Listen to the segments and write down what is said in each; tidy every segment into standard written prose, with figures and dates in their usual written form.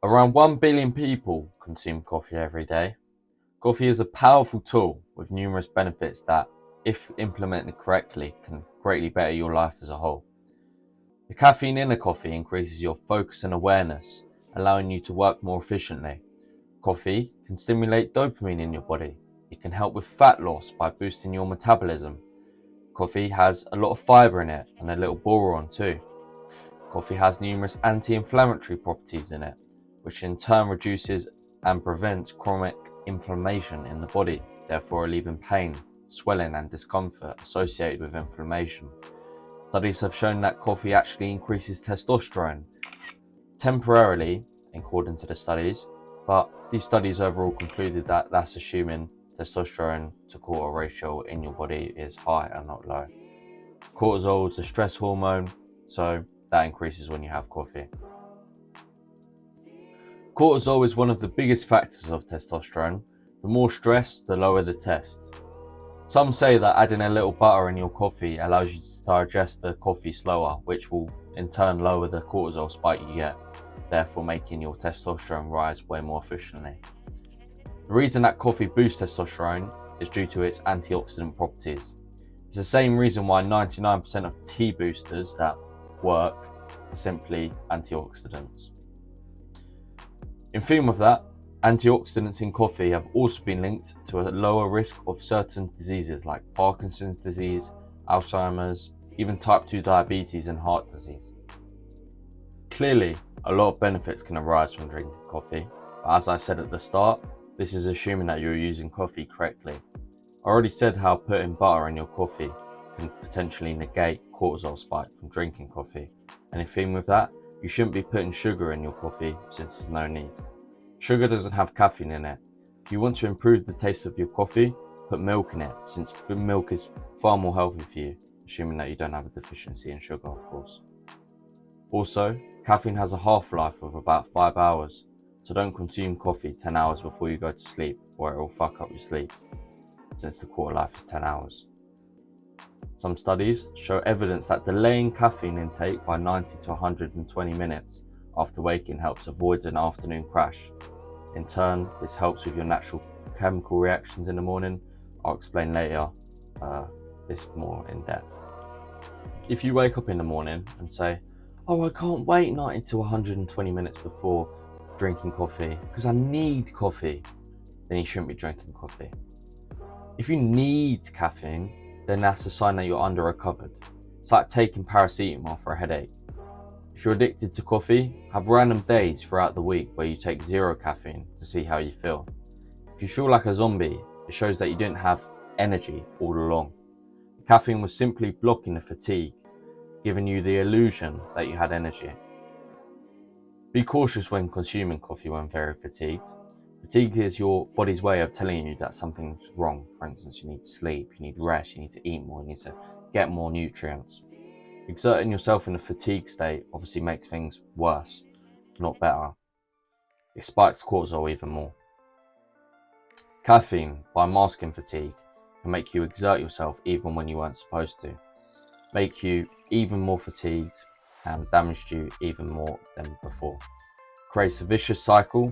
Around 1 billion people consume coffee every day. Coffee is a powerful tool with numerous benefits that, if implemented correctly, can greatly better your life as a whole. The caffeine in a coffee increases your focus and awareness, allowing you to work more efficiently. Coffee can stimulate dopamine in your body. It can help with fat loss by boosting your metabolism. Coffee has a lot of fibre in it and a little boron too. Coffee has numerous anti-inflammatory properties in it, which in turn reduces and prevents chronic inflammation in the body, therefore relieving pain, swelling and discomfort associated with inflammation. Studies have shown that coffee actually increases testosterone temporarily, according to the studies, but these studies overall concluded that that's assuming testosterone to cortisol ratio in your body is high and not low. Cortisol is a stress hormone, so that increases when you have coffee. Cortisol is one of the biggest factors of testosterone. The more stress, the lower the test. Some say that adding a little butter in your coffee allows you to digest the coffee slower, which will in turn lower the cortisol spike you get, therefore making your testosterone rise way more efficiently. The reason that coffee boosts testosterone is due to its antioxidant properties. It's the same reason why 99% of tea boosters that work are simply antioxidants. In theme of that, antioxidants in coffee have also been linked to a lower risk of certain diseases like Parkinson's disease, Alzheimer's, even type 2 diabetes and heart disease. Clearly, a lot of benefits can arise from drinking coffee, but as I said at the start, this is assuming that you're using coffee correctly. I already said how putting butter in your coffee can potentially negate cortisol spike from drinking coffee, and in theme with that, you shouldn't be putting sugar in your coffee since there's no need. Sugar doesn't have caffeine in it. If you want to improve the taste of your coffee, put milk in it, since milk is far more healthy for you, assuming that you don't have a deficiency in sugar, of course. Also, caffeine has a half-life of about 5 hours, so don't consume coffee 10 hours before you go to sleep, or it will fuck up your sleep, since the quarter life is 10 hours. Some studies show evidence that delaying caffeine intake by 90 to 120 minutes after waking helps avoid an afternoon crash. In turn, this helps with your natural chemical reactions in the morning. I'll explain later this more in depth. If you wake up in the morning and say, "Oh, I can't wait 90 to 120 minutes before drinking coffee because I need coffee," then you shouldn't be drinking coffee. If you need caffeine, then that's a sign that you're under-recovered. It's like taking paracetamol for a headache. If you're addicted to coffee, have random days throughout the week where you take 0 caffeine to see how you feel. If you feel like a zombie, it shows that you didn't have energy all along. Caffeine was simply blocking the fatigue, giving you the illusion that you had energy. Be cautious when consuming coffee when very fatigued. Fatigue is your body's way of telling you that something's wrong. For instance, you need sleep, you need rest, you need to eat more, you need to get more nutrients. Exerting yourself in a fatigue state obviously makes things worse, not better. It spikes cortisol even more. Caffeine, by masking fatigue, can make you exert yourself even when you weren't supposed to, make you even more fatigued and damage you even more than before. Creates a vicious cycle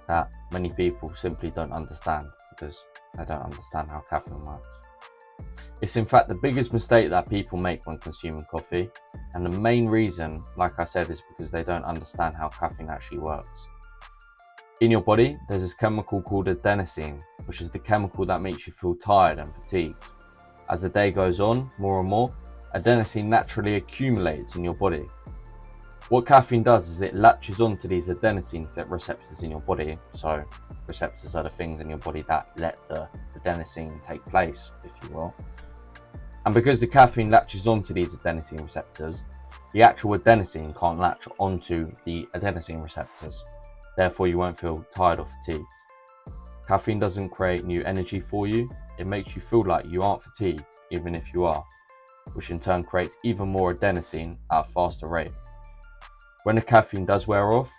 that many people simply don't understand because they don't understand how caffeine works. It's in fact the biggest mistake that people make when consuming coffee, and the main reason, like I said, is because they don't understand how caffeine actually works. In your body, there's this chemical called adenosine, which is the chemical that makes you feel tired and fatigued. As the day goes on, more and more, adenosine naturally accumulates in your body. What caffeine does is it latches onto these adenosine receptors in your body. So receptors are the things in your body that let the adenosine take place, if you will. And because the caffeine latches onto these adenosine receptors, the actual adenosine can't latch onto the adenosine receptors. Therefore, you won't feel tired or fatigued. Caffeine doesn't create new energy for you. It makes you feel like you aren't fatigued, even if you are, which in turn creates even more adenosine at a faster rate. When the caffeine does wear off,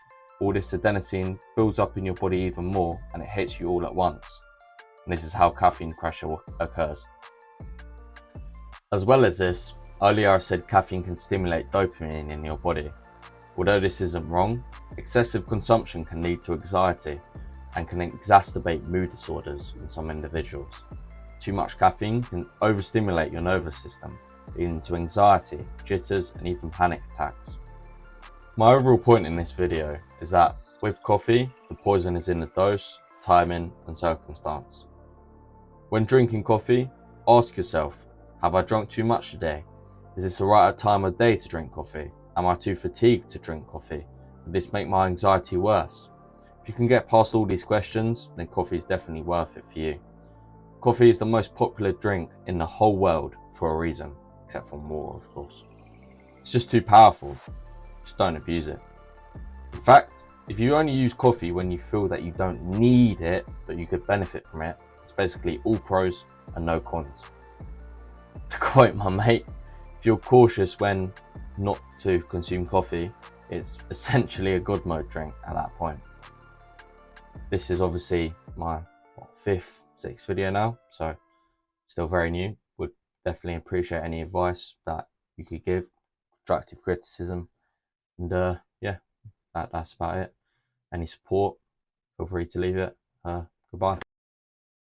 all this adenosine builds up in your body even more and it hits you all at once. And this is how caffeine crash occurs. As well as this, earlier I said caffeine can stimulate dopamine in your body. Although this isn't wrong, excessive consumption can lead to anxiety and can exacerbate mood disorders in some individuals. Too much caffeine can overstimulate your nervous system, leading to anxiety, jitters, and even panic attacks. My overall point in this video is that with coffee, the poison is in the dose, timing, and circumstance. When drinking coffee, ask yourself, have I drunk too much today? Is this the right time of day to drink coffee? Am I too fatigued to drink coffee? Would this make my anxiety worse? If you can get past all these questions, then coffee is definitely worth it for you. Coffee is the most popular drink in the whole world for a reason, except for water, of course. It's just too powerful. Just don't abuse it. In fact, if you only use coffee when you feel that you don't need it, but you could benefit from it, it's basically all pros and no cons. To quote my mate, if you're cautious when not to consume coffee, it's essentially a good mode drink at that point. This is obviously my fifth, sixth video now, so still very new. Would definitely appreciate any advice that you could give, constructive criticism, and yeah, that's about it. Any support, feel free to leave it. Goodbye.